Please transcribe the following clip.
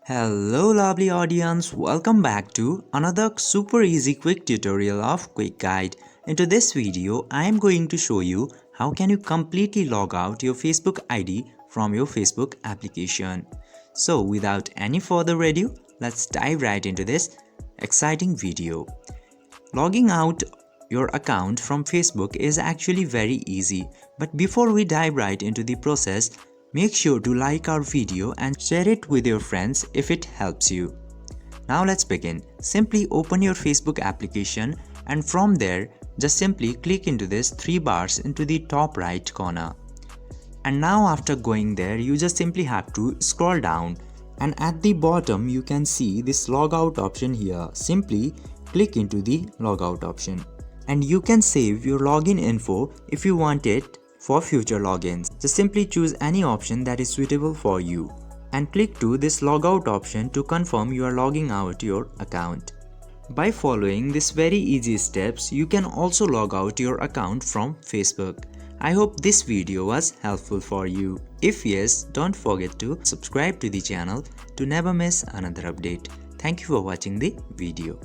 Hello lovely audience, welcome back to another super easy quick tutorial of Quick Guide. Into this video, I am going to show you how can you completely log out your Facebook ID from your Facebook application. So without any further ado, let's dive right into this exciting video. Logging out your account from Facebook is actually very easy, but before we dive right into the process, make sure to like our video and share it with your friends if it helps you. Now let's begin. Simply open your Facebook application and from there just simply click into this three bars into the top right corner. And now after going there, you just simply have to scroll down and at the bottom you can see this logout option here. Simply click into the logout option and you can save your login info if you want it for future logins. Just simply choose any option that is suitable for you and click to this logout option to confirm you are logging out your account. By following these very easy steps, you can also log out your account from Facebook. I hope this video was helpful for you. If yes, don't forget to subscribe to the channel to never miss another update. Thank you for watching the video.